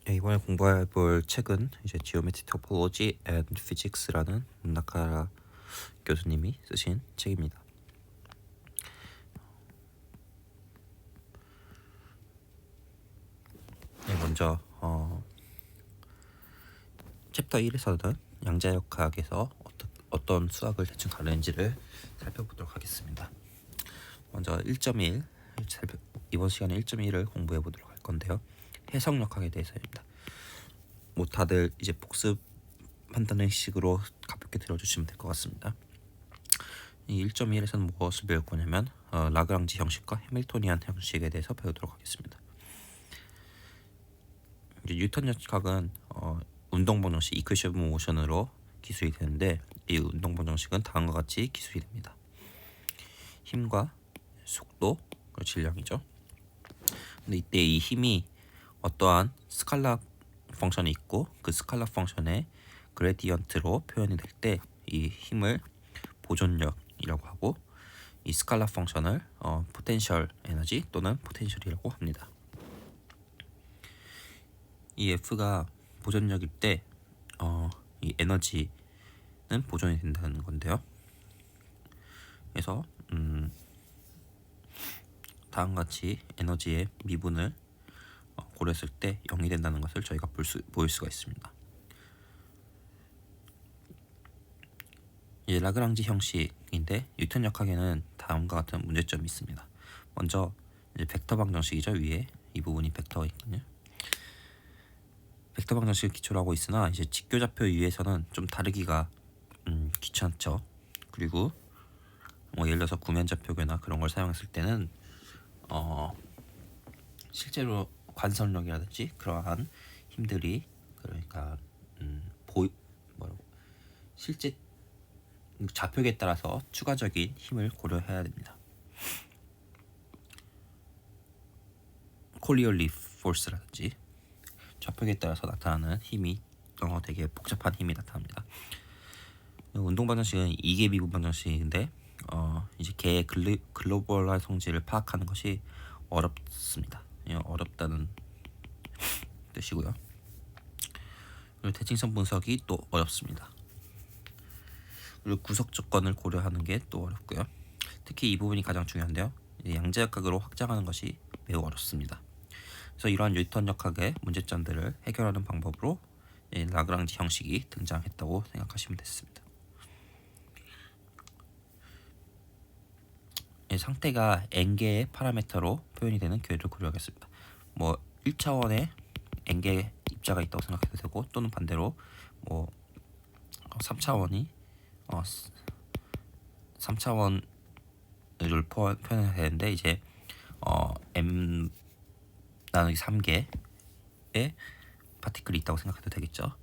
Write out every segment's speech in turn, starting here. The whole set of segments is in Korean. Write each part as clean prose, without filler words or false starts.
네, 이번에 공부해 볼 책은 이제 Geometry Topology and Physics라는 나카라 교수님이 쓰신 책입니다. 네, 먼저 챕터 1에서는 양자역학에서 어떤 수학을 대충 다루는지를 살펴보도록 하겠습니다. 먼저 1.1 이번 시간에 1.1을 공부해 보도록 할 건데요. 해석역학에 대해서입니다. 뭐 다들 이제 복습한다는 식으로 가볍게 들어주시면 될 것 같습니다. 이 1.1에서는 무엇을 배울 거냐면 라그랑지 형식과 해밀토니안 형식에 대해서 배우도록 하겠습니다. 이제 뉴턴 역학은 운동본 형식 이퀘션 모션으로 기술이 되는데 이 운동본 형식은 다음과 같이 기술이 됩니다. 힘과 속도 그리고 질량이죠. 근데 이때 이 힘이 어떠한 스칼라 펑션이 있고 그 스칼라 펑션의 그레디언트로 표현이 될 때 이 힘을 보존력이라고 하고 이 스칼라 펑션을 포텐셜 에너지 또는 포텐셜이라고 합니다. 이 F가 보존력일 때 이 에너지는 보존이 된다는 건데요. 그래서 다음과 같이 에너지의 미분을 고려했을 때 0이 된다는 것을 저희가 보일 수가 있습니다. 이제 라그랑지 형식인데 뉴턴 역학에는 다음과 같은 문제점이 있습니다. 먼저 이제 벡터 방정식이죠. 위에 이 부분이 벡터가 있거든요. 벡터 방정식을 기초로 하고 있으나 이제 직교좌표 위에서는 좀 다루기가 귀찮죠. 그리고 예를 들어서 구면좌표계나 그런 걸 사용했을 때는 실제로 관성력이라든지 그러한 힘들이 그러니까 실제 좌표계에 따라서 추가적인 힘을 고려해야 됩니다. 콜리올리 포스라든지 좌표계에 따라서 나타나는 힘이 되게 복잡한 힘이 나타납니다. 운동 방정식은 이계 미분 방정식인데 이제 개의 글로벌한 성질을 파악하는 것이 어렵습니다. 어렵다는 뜻이고요. 그리고 대칭성 분석이 또 어렵습니다. 그리고 구석 조건을 고려하는 게 또 어렵고요. 특히 이 부분이 가장 중요한데요. 양자역학으로 확장하는 것이 매우 어렵습니다. 그래서 이러한 뉴턴 역학의 문제점들을 해결하는 방법으로 라그랑지 형식이 등장했다고 생각하시면 됐습니다. 상태가 n개의 파라미터로 표현이 되는 교회를 고려하겠습니다. 1차원의 n개의 입자가 있다고 생각해도 되고 또는 반대로 3차원이 3차원을 표현해야 되는데 이제 m 나누기 3개의 파티클이 있다고 생각해도 되겠죠.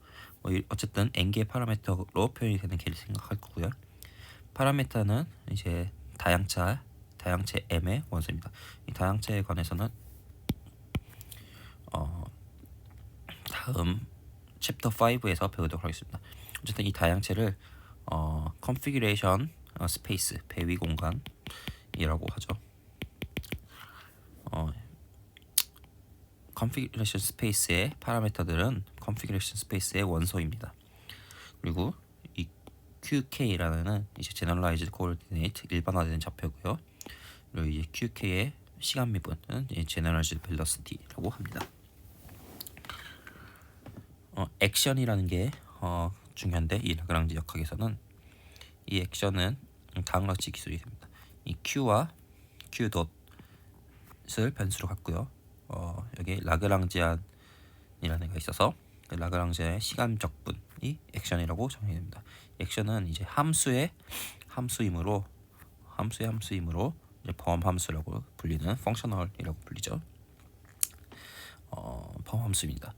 어쨌든 n개의 파라미터로 표현이 되는 개를 생각할 거고요. 파라미터는 이제 다양체 m의 원소입니다. 이 다양체에 관해서는 다음 챕터 5에서 배우도록 하겠습니다. 어쨌든 이 다양체를 configuration space 배위 공간이라고 하죠. configuration space의 파라미터들은 configuration space의 원소입니다. 그리고 이 QK라는 이제 generalized coordinate 일반화된 좌표고요. 그리고 이 QK의 시간 미분은 generalized velocity라고 합니다. 액션이라는 게 중요한데 이 라그랑지 역학에서는 이 액션은 다음과 같이 기술이 됩니다. 이 Q와 Q 닷을 변수로 갖고요. 여기 라그랑지안이라는 애가 있어서 그 라그랑지안의 시간 적분이 액션이라고 정의됩니다. 액션은 이제 함수의 함수이므로 이제 범함수라고 불리는 펑셔널이라고 불리죠. 범함수입니다.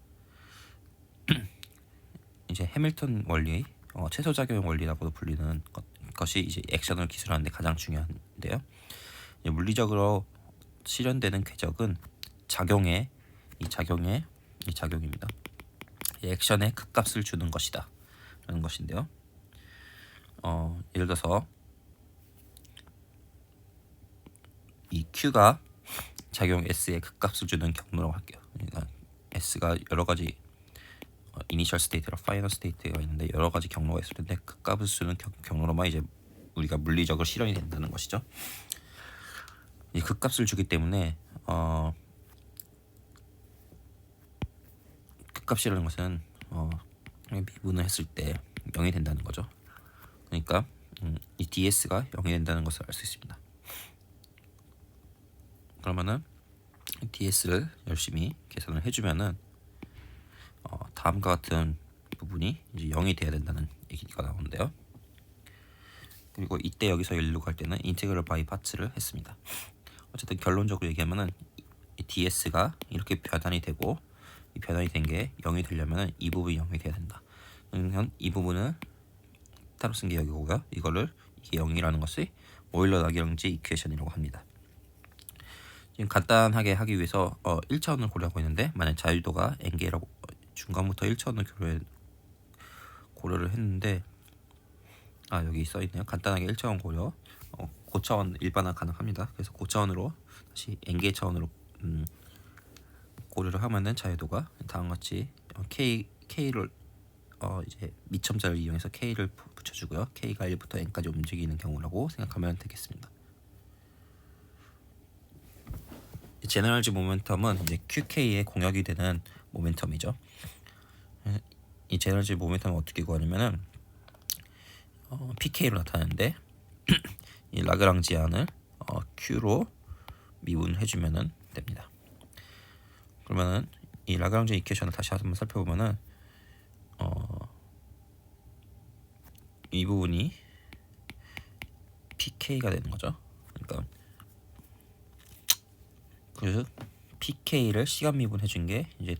이제 해밀턴 원리, 최소작용 원리라고도 불리는 것이 이제 액션을 기술하는데 가장 중요한데요. 물리적으로 실현되는 궤적은 작용입니다. 이 액션에 극값을 주는 것이다 라는 것인데요. 예를 들어서 이 Q가 작용 S에 극값을 주는 경로라고 할게요. 그러니까 S가 여러 가지 이니셜 스테이트랑 파이널 스테이트가 있는데 여러 가지 경로가 있을 텐데 그 값을 쓰는 경로로만 이제 우리가 물리적으로 실현이 된다는 것이죠. 이 그 값을 주기 때문에 그 값이라는 것은 미분을 했을 때 0이 된다는 거죠. 그러니까 이 ds가 0이 된다는 것을 알 수 있습니다. 그러면은 ds를 열심히 계산을 해주면은 다음과 같은 부분이 이제 0이 돼야 된다는 얘기가 나오는데요. 그리고 이때 여기서 일로 갈 때는 인테그럴 바이 파츠를 했습니다. 어쨌든 결론적으로 얘기하면은 이 ds가 이렇게 변환이 되고 이 변환이 된 게 0이 되려면은 이 부분이 0이 돼야 된다. 그러면 이 부분을 따로 쓴 게 여기고요. 이거를 이게 0이라는 것이 오일러 라그랑지 이퀘이션이라고 합니다. 지금 간단하게 하기 위해서 1차원을 고려하고 있는데 만약 자유도가 n개라고 중간부터 1차원을 고려를 했는데 여기 써 있네요. 간단하게 1차원 고려 고차원 일반화 가능합니다. 그래서 고차원으로 다시 n개 차원으로 고려를 하면은 자유도가 다음과 같이 k를 이제 미첨자를 이용해서 k를 붙여주고요. k가 1부터 n까지 움직이는 경우라고 생각하면 되겠습니다. 제너럴즈 모멘텀은 이제 qk의 공역이 되는 모멘텀이죠. 이 제너럴즈 모멘텀을 어떻게 구하냐면은 pk로 나타나는데 이 라그랑지안을 q로 미분해주면은 됩니다. 그러면은 이 라그랑지 이퀘이션을 다시 한번 살펴보면은 이 부분이 pk가 되는 거죠. 그러니까 그 pk를 시간 미분해준 게 이제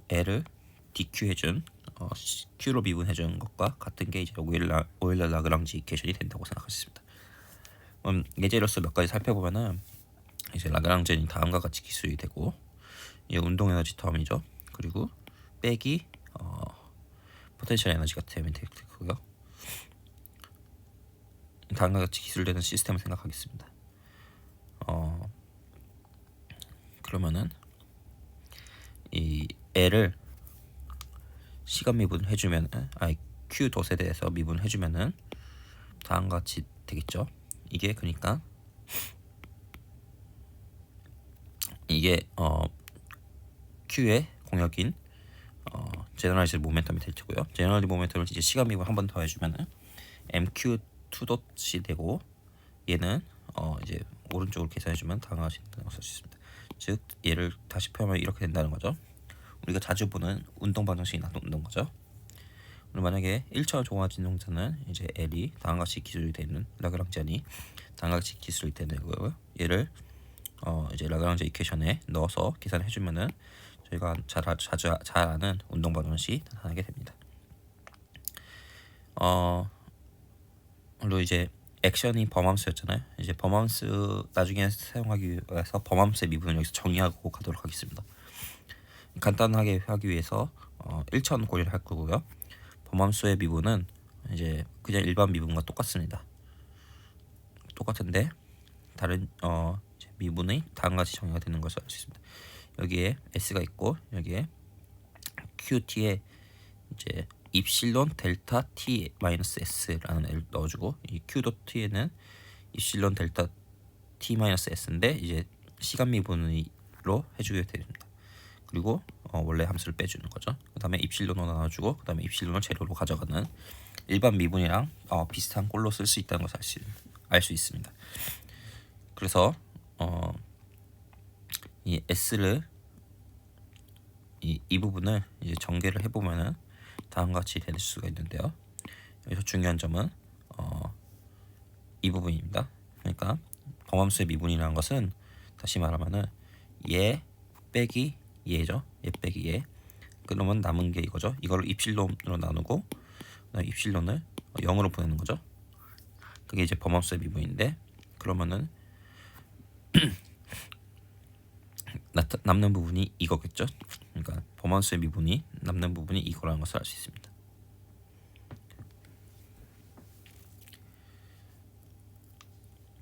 l을 dq 해준 q로 미분해준 것과 같은 게 이제 오일러 라그랑지 이퀘이션이 된다고 생각할 수 있습니다. 예제로서 몇 가지 살펴보면은 이제 라그랑지안이 다음과 같이 기술이 되고 이 운동 에너지 텀이죠. 그리고 빼기 포텐셜 에너지가 되면 되고요. 다음과 같이 기술되는 시스템을 생각하겠습니다. 그러면은 이 L을 시간 미분해주면 Q 덫에 대해서 미분해주면은 다음과 같이 되겠죠. 이게 그러니까 이게 Q의 공역인 제너럴즈 모멘텀이 될 테고요. 제너럴즈 모멘텀을 이제 시간 미분 한 번 더 해주면은 MQ2덫이 되고 얘는 이제 오른쪽으로 계산해주면 다음과 같이 된다는 것을 알 수 있습니다. 즉 얘를 다시 표현하면 이렇게 된다는 거죠. 우리가 자주 보는 운동 방정식이 나오는 거죠. 그리고 만약에 1차원 종합진동자는 이제 L이 다음과 같이 기술이 되는 라그랑지안이 다음과 같이 기술이 되는 거고요. 얘를 이제 라그랑지 이퀘이션에 넣어서 계산해주면은 저희가 자주 잘 아는 운동 방정식이 나타나게 됩니다. 물론 이제 액션이 범함수였잖아요. 이제 범함수 나중에 사용하기 위해서 범함수의 미분을 여기서 정의하고 가도록 하겠습니다. 간단하게 하기 위해서 1차원 고려를 할 거고요. 범함수의 미분은 이제 그냥 일반 미분과 똑같습니다. 똑같은데 다른 미분의 다음과 같이 정의가 되는 것을 알 수 있습니다. 여기에 s가 있고 여기에 qt에 이제 입실론 델타 t 마이너스 s라는 애를 넣어주고 이 q 도 t에는 입실론 델타 t 마이너스 s인데 이제 시간 미분으로 해주게 됩니다. 그리고 원래 함수를 빼주는 거죠. 그 다음에 입실론으로 나눠주고 그 다음에 입실론을 제로로 가져가는 일반 미분이랑 비슷한 꼴로 쓸 수 있다는 것을 알 수 있습니다. 그래서 이 s를 이 부분을 이제 전개를 해보면은 다음과 같이 될 수가 있는데요. 여기서 중요한 점은 이 부분입니다. 그러니까 범함수의 미분이라는 것은 다시 말하면은 얘 빼기 얘죠. 얘 빼기 얘. 그러면 남은 게 이거죠. 이거를 입실론으로 나누고 입실론을 0으로 보내는 거죠. 그게 이제 범함수의 미분인데 그러면은 남는 부분이 이거겠죠. 그러니까 범함수의 미분이 남는 부분이 이거라는 것을 알 수 있습니다.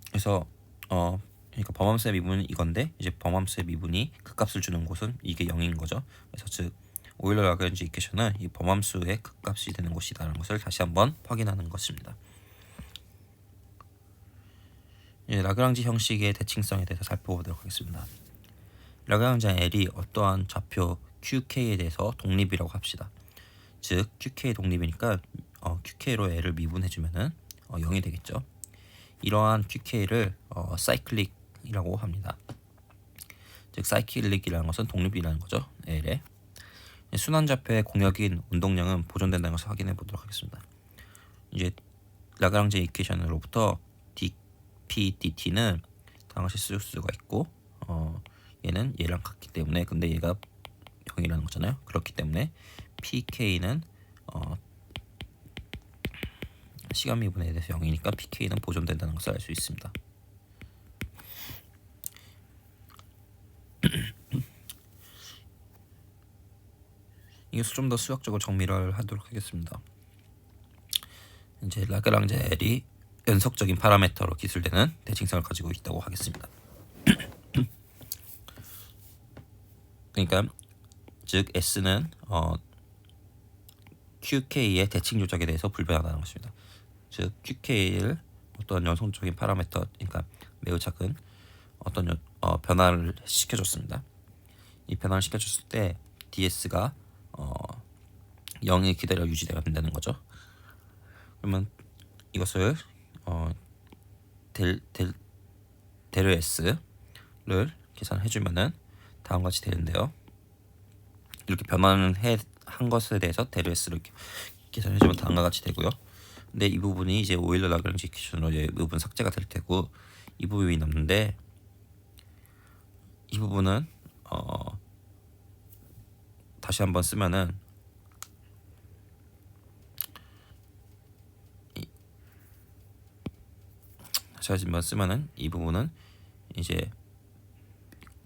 그래서 그러니까 범함수의 미분은 이건데 이제 범함수의 미분이 극값을 주는 곳은 이게 0인 거죠. 그래서 즉 오일러 라그랑지 이퀘이션은 이 범함수의 극값이 되는 곳이다라는 것을 다시 한번 확인하는 것입니다. 이제 라그랑지 형식의 대칭성에 대해서 살펴보도록 하겠습니다. 라그랑지 L이 어떠한 좌표 QK에 대해서 독립이라고 합시다. 즉 QK 독립이니까 QK로 L을 미분해주면은 0이 되겠죠. 이러한 QK를 사이클릭이라고 합니다. 즉 사이클릭이라는 것은 독립이라는 거죠. L에 순환좌표의 공역인 운동량은 보존된다는 것을 확인해 보도록 하겠습니다. 이제 라그랑지 이퀘이션으로부터 dp dt는 다음같이 쓸 수가 있고 얘는 얘랑 같기 때문에 근데 얘가 0이라는 거잖아요. 그렇기 때문에 pk는 시간 미분에 대해서 0이니까 pk는 보존된다는 것을 알 수 있습니다. 이것을 좀 더 수학적으로 정리를 하도록 하겠습니다. 이제 라그랑지 L이 연속적인 파라미터로 기술되는 대칭성을 가지고 있다고 하겠습니다. 그러니까 즉 S는 QK의 대칭 조작에 대해서 불변하다는 것입니다. 즉 QK를 어떤 연속적인 파라미터, 그러니까 매우 작은 어떤 변화를 시켜줬습니다. 이 변화를 시켜줬을 때 DS가 0이 기다려 유지가 된다는 거죠. 그러면 이것을 데르 S를 계산해주면은 다음과 같이 되는데요. 이렇게 변환을 한 것에 대해서 데르 S를 계산해주면 다음과 같이 되고요. 근데 이 부분이 이제 오일러 라그랑지 이퀘이션으로 이 부분 삭제가 될 테고 이 부분이 남는데 이 부분은 다시 한번 쓰면은 이 부분은 이제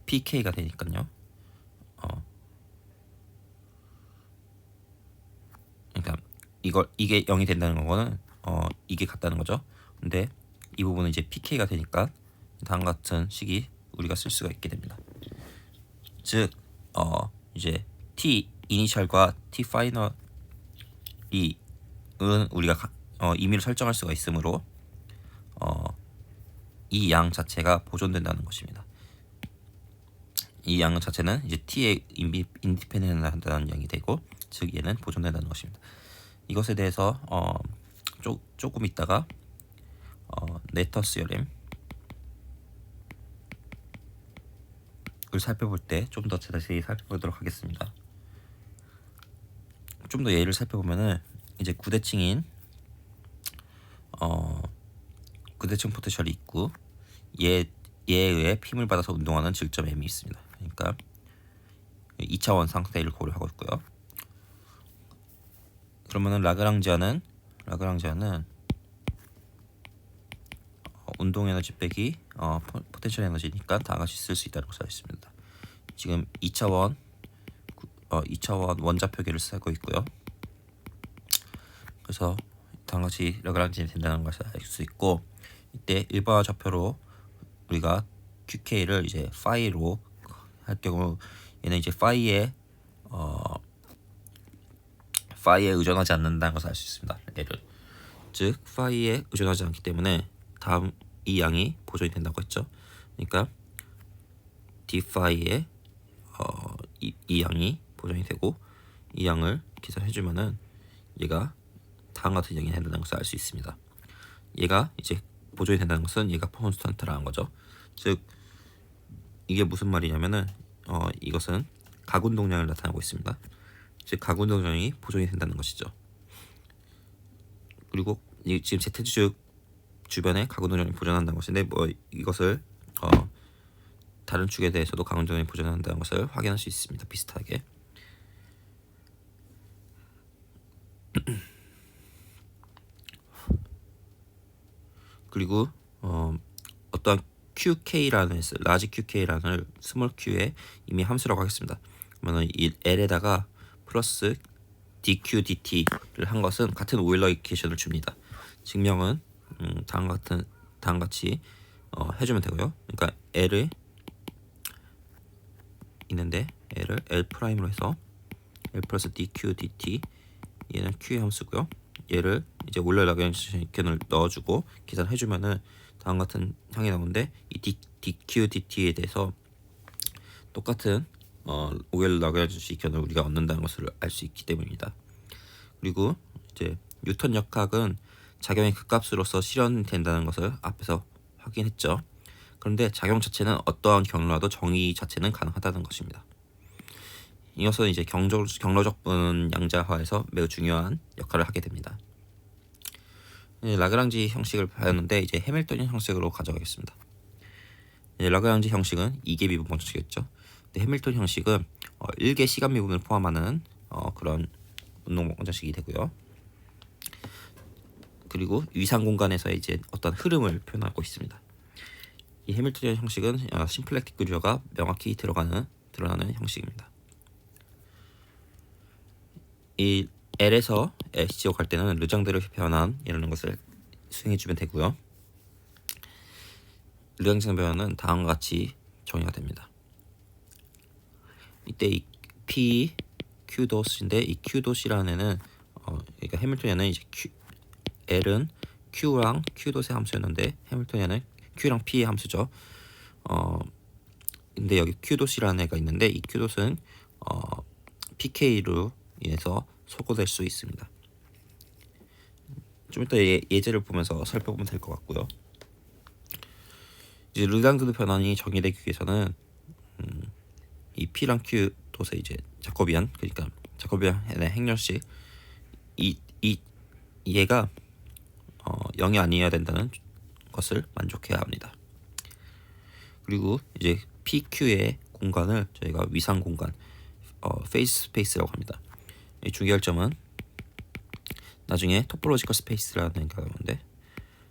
PK가 되니까요. 그러니까 이게 0이 된다는 거는 이게 같다는 거죠. 근데 이 부분은 이제 PK가 되니까 다음 같은 식이 우리가 쓸 수가 있게 됩니다. 즉 이제 T 이니셜과 T 파이널이 우리가 임의로 설정할 수가 있으므로 이 양 자체가 보존된다는 것입니다. 이 양 자체는 이제 T의 인디펜던트한 양이 되고 즉 얘는 보존된다는 것입니다. 이것에 대해서 조금 있다가 네터스 여렘을 살펴볼 때 좀 더 자세히 살펴보도록 하겠습니다. 좀 더 예를 살펴보면은 이제 구대칭인 구대칭 포텐셜이 있고 얘에 의해 힘을 받아서 운동하는 질점 M이 있습니다. 그러니까 2차원 상태를 고려하고 있고요. 그러면은 라그랑지아는 운동 에너지 빼기 포텐셜 에너지니까 다 같이 쓸 수 있다는 것을 알겠습니다. 지금 2차원 원자표계를 쓰고 있고요. 그래서 다 같이 라그랑지 된다는 것을 알 수 있고 이때 일반화 좌표로 우리가 QK를 이제 파이로 할 경우 얘는 이제 파이에 의존하지 않는다는 것을 알 수 있습니다. 얘를 즉 파이에 의존하지 않기 때문에 다음 이 양이 보존이 된다고 했죠. 그러니까 d 파이에 이 양이 보존이 되고 이 양을 계산해주면은 얘가 다음 같은 양이 된다는 것을 알 수 있습니다. 얘가 이제 보존이 된다는 것은 얘가 콘스턴트라는 거죠. 즉 이게 무슨 말이냐면은 이것은 각운동량을 나타내고 있습니다. 즉 각운동량이 보존이 된다는 것이죠. 그리고 지금 Z축 주변에 각운동량이 보존한다는 것인데 이것을 다른 축에 대해서도 각운동량이 보존한다는 것을 확인할 수 있습니다. 비슷하게. 그리고 어떤 QK라는 라지 QK라는 스몰 Q에 이미 함수라고 하겠습니다. 그러면 이 L에다가 플러스 dq dt를 한 것은 같은 오일러 이퀘이션을 줍니다. 증명은 다음같이 해주면 되고요. 그러니까 L을 있는데 L을 L 프라임으로 해서 L 플러스 DQ DT 얘는 Q의 함수고요. 얘를 이제 올레 라그랑지 직견을 넣어주고 계산해주면은 다음 같은 항이 나오는데 이 DQ DT에 대해서 똑같은 오일 라그랑지 직견을 우리가 얻는다는 것을 알 수 있기 때문입니다. 그리고 이제 뉴턴 역학은 작용의 극값으로서 실현된다는 것을 앞에서 확인했죠. 그런데 작용 자체는 어떠한 경로라도 정의 자체는 가능하다는 것입니다. 이것은 이제 경로적 양자화에서 매우 중요한 역할을 하게 됩니다. 라그랑지 형식을 배웠는데 이제 해밀턴 형식으로 가져가겠습니다. 라그랑지 형식은 2개 미분 방정식이었죠. 근데 해밀턴 형식은 1개 시간 미분을 포함하는 그런 운동 방정식이 되고요. 그리고 위상 공간에서 이제 어떤 흐름을 표현하고 있습니다. 이 해밀턴 형식은 심플렉틱 구조가 명확히 드러나는 형식입니다. 이 L에서 HG로 갈 때는 르장드르 변환이라는 것을 수행해주면 되고요. 르장드르 변환은 다음과 같이 정의가 됩니다. 이때 이 P, Q 도스인데 이 Q 도시라는 애는 그러니까 해밀턴에는 이제 L은 Q랑 Q 도스의 함수였는데 해밀턴에는 Q랑 P의 함수죠. 근데 여기 Q 도시라는 애가 있는데 이 Q 도스는 PK로 인해서 소거될 수 있습니다. 좀 이따 예제를 보면서 살펴보면 될 것 같고요. 이제 르장드르 변환이 정의되기 위해서는 이 P랑 Q 도스의 이제 그러니까 자코비안의 행렬식 얘가 0이 아니어야 된다는 것을 만족해야 합니다. 그리고 이제 PQ의 공간을 저희가 위상 공간, 페이스 스페이스라고 합니다. 이 중요할 점은 나중에 토폴로지컬 스페이스라는 게 나오는데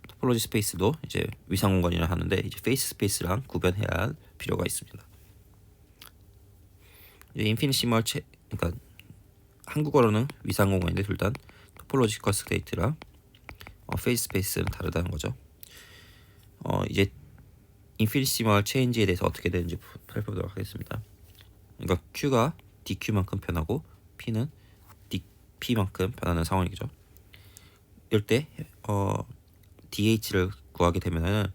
토폴로지 스페이스도 이제 위상 공간이라 하는데 이제 페이스 스페이스랑 구별해야 할 필요가 있습니다. 이제 인피니시멀 그러니까 한국어로는 위상 공간인데 둘 다 토폴로지컬 스테이트랑 페이스 스페이스는 다르다는 거죠. 이제 인피니시멀 체인지에 대해서 어떻게 되는지 살펴보도록 하겠습니다. 그러니까 Q가 DQ만큼 변하고 P는 DP만큼 변하는 상황이죠. 이럴 때 DH를 구하게 되면은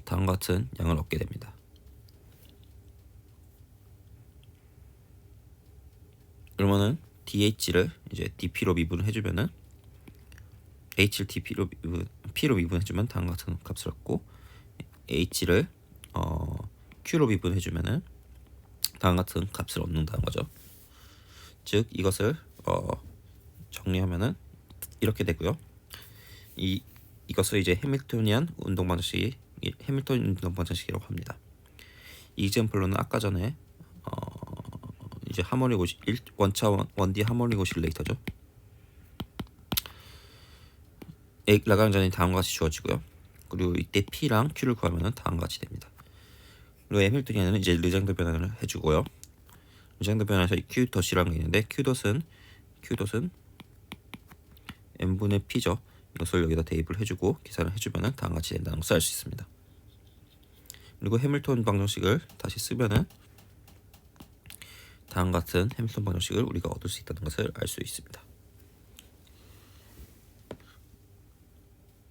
다음과 같은 양을 얻게 됩니다. 그러면은 DH를 이제 DP로 미분을 해주면은 H를 P로 미분해주면 다음과 같은 값을 얻고 H를 Q로 미분해주면은 다음과 같은 값을 얻는다는 거죠. 즉 이것을 정리하면은 이렇게 되고요. 이것을 이제 해밀토니안 운동 방정식이라고 합니다. 이 example로는 아까 전에 이제 하모닉 원차 1D 하모닉 오실레이터죠. 라그랑지안이 다음과 같이 주어지고요. 그리고 이때 P랑 Q를 구하면 다음과 같이 됩니다. 그리고 해밀토니안은 이제 르장드 변환을 해주고요. 르장드 변환에서 Q 덧이라는 게 있는데 Q 덧은 n분의 P죠. 이것을 여기다 대입을 해주고 계산을 해주면 다음과 같이 된다는 것을 알 수 있습니다. 그리고 해밀턴 방정식을 다시 쓰면은 다음 같은 해밀턴 방정식을 우리가 얻을 수 있다는 것을 알 수 있습니다.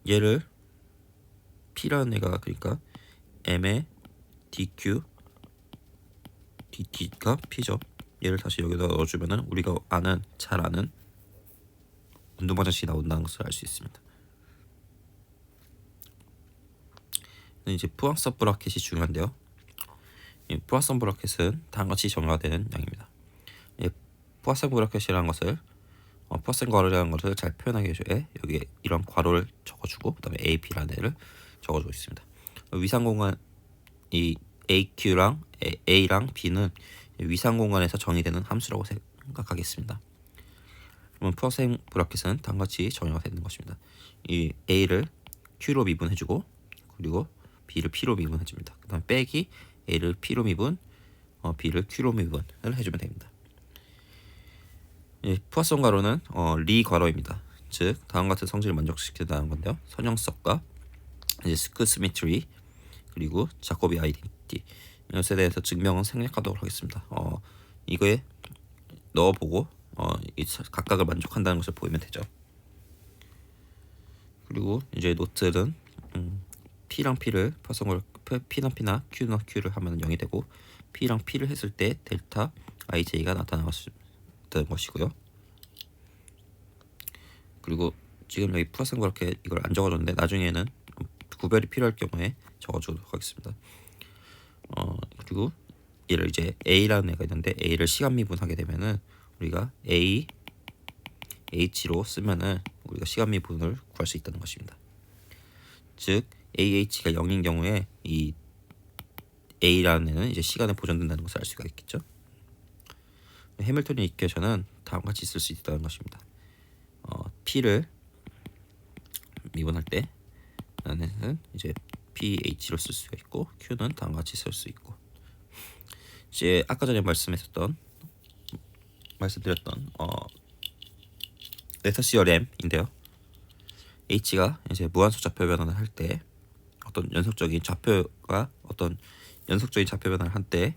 얘를 P라는 애가 그러니까 M의 DT가 P죠. 얘를 다시 여기다 넣어주면은 우리가 잘 아는 운동 방정식이 나온다는 것을 알 수 있습니다. 이제 푸앙성 브라켓이 중요한데요. 이 푸앙성 브라켓은 다음과 같이 정의가 되는 양입니다. 푸앙성 브라켓이라는 것을 푸앙성 괄호라는 것을 잘 표현하기 위해 여기에 이런 괄호를 적어주고 그다음에 AP라는 애를 적어주고 있습니다. 위상 공간 이 AQ랑 A랑 B는 위상 공간에서 정의되는 함수라고 생각하겠습니다. 그러면 푸앙성 브라켓은 다음과 같이 정의가 되는 것입니다. 이 A를 Q로 미분해주고 그리고 B를 P로 미분해줍니다. 그 다음 빼기 A를 P로 미분, B를 Q로 미분을 해주면 됩니다. 푸앙성 괄호는 리 괄호입니다. 즉 다음 같은 성질을 만족시킨다는 건데요. 선형성과 이제 스크 스미트리 그리고 자코비 아이덴티티 이것에 대해서 증명은 생략하도록 하겠습니다. 이거에 넣어보고 이 각각을 만족한다는 것을 보이면 되죠. 그리고 이제 노트는 P랑 P를 파성을 P나 P나 Q나 Q를 하면 0이 되고 P랑 P를 했을 때 델타 IJ가 나타나는 것이고요. 그리고 지금 여기 플러스인 거 이렇게 이걸 안 적어줬는데 나중에는 구별이 필요할 경우에 적어주도록 하겠습니다. 그리고 얘를 이제 A라는 애가 있는데 A를 시간 미분하게 되면은 우리가 A H로 쓰면은 우리가 시간 미분을 구할 수 있다는 것입니다. 즉 AH가 0인 경우에 이 A라는 애는 이제 시간에 보존된다는 것을 알 수가 있겠죠. 해밀턴 이퀘이션은 다음과 같이 쓸 수 있다는 것입니다. P를 미분할 때 나는 이제 PH로 쓸 수가 있고 Q는 다음과 같이 쓸 수 있고 이제 아까 전에 말씀드렸던 레터 시어렘인데요. H가 이제 무한수 좌표 변환을 할 때 어떤 연속적인 좌표 변환을 할 때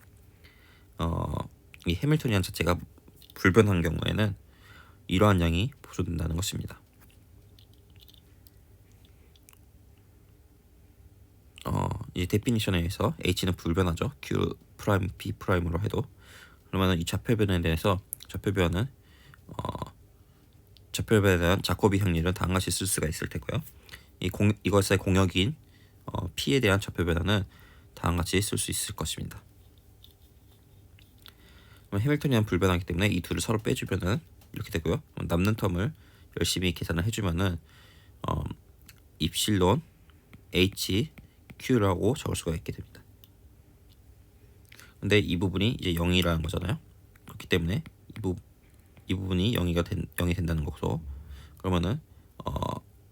이 해밀토니안 자체가 불변한 경우에는 이러한 양이 보존된다는 것입니다. 이 데피니션에 의해서 H는 불변하죠. Q 프라임 P 프라임으로 해도 그러면 이 좌표 변환에 대한 자코비 확률은 다음과 같이 쓸 수가 있을 테고요. 이것의 공역인 P에 대한 좌표 변환은 다음과 같이 쓸 수 있을 것입니다. 해밀토니안 불변하기 때문에 이 둘을 서로 빼주면은 이렇게 되고요. 남는 텀을 열심히 계산을 해주면은 입실론 H Q라고 적을 수가 있게 됩니다. 근데 이 부분이 이제 0이라는 거잖아요. 그렇기 때문에 이 부분이 0이 된다는 거고 그러면은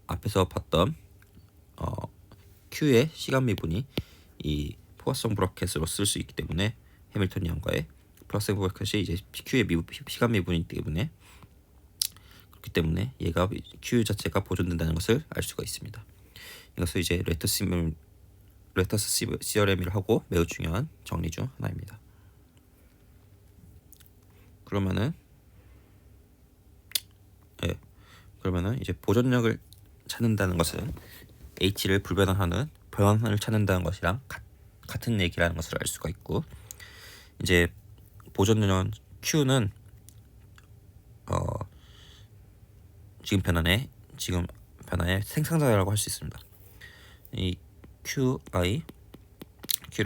앞에서 봤던 Q의 시간 미분이 이 포화성 브래켓으로 쓸 수 있기 때문에 해밀토니안과의 포화성 브래켓이 이제 Q의 시간 미분이기 때문에 그렇기 때문에 얘가 Q 자체가 보존된다는 것을 알 수가 있습니다. 이것을 이제 레터스 시어렘이라 하고 매우 중요한 정리 중 하나입니다. 그러면은 이제 보존력을 찾는다는 것은 H를 변환을 찾는다는 것이랑 같은 얘기라는 것을 알 수가 있고 이제 보존력 Q는 지금 변화의 생성자라고 할 수 있습니다. 이 Q를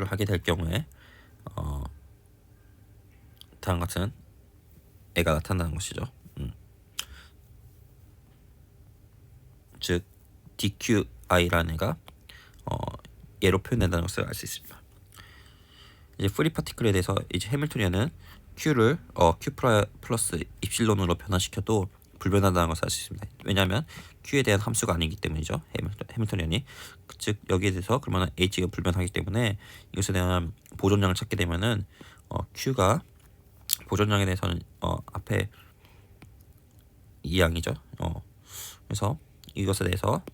하게 될 경우에 다음 같은 애가 나타나는 것이죠. 즉 DQI라는 애가 얘로 표현된다는 것을 알 수 있습니다. 이제 프리 파티클에 대해서 이제 해밀토니안은 Q를 Q 플러스 입실론으로 변화시켜도 불변하다는 것을 알 수 있습니다. 왜냐하면 Q에 대한 함수가 아니기 때문이죠. 해밀토니안이 즉 여기에 대해서 그러면 H가 불변하기 때문에 이것에 대한 보존량을 찾게 되면은 Q가 보존량에 대해서는 앞에 이 양이죠. 그래서 이것에 대해서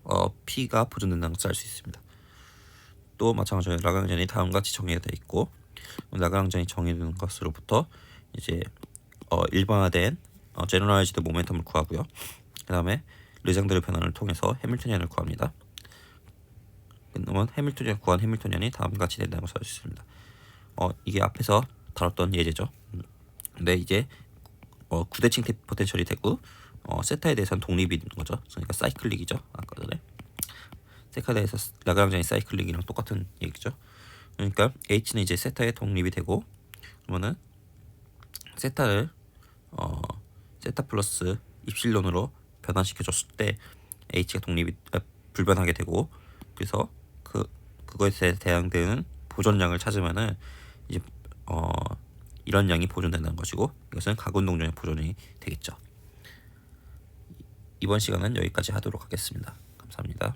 P가 보존된다는 것을 알 수 있습니다. 또 마찬가지로 라그랑지안이 다음과 같이 정의가 되어 있고 라그랑지안이 정의되는 것으로부터 이제 일반화된 제너럴라이즈드 모멘텀을 구하고요. 그 다음에 르장드르 변환을 통해서 해밀토니안을 구합니다. 그러면 구한 해밀토니안이 다음과 같이 된다는 것을 알 수 있습니다. 이게 앞에서 다뤘던 예제죠. 근데 이제 구대칭 포텐셜이 되고 세타에 대해서는 독립이 있는 거죠. 그러니까 사이클릭이죠. 아까 전에 세타에 대해서 라그랑지안이 사이클릭이랑 똑같은 얘기죠. 그러니까 H는 이제 세타에 독립이 되고 그러면은 세타를 세타 플러스 입실론으로 변환시켜줬을 때 H가 불변하게 되고 그래서 그것에 해당되는 보존량을 찾으면은 이제 이런 양이 보존된다는 것이고 이것은 각운동량의 보존이 되겠죠. 이번 시간은 여기까지 하도록 하겠습니다. 감사합니다.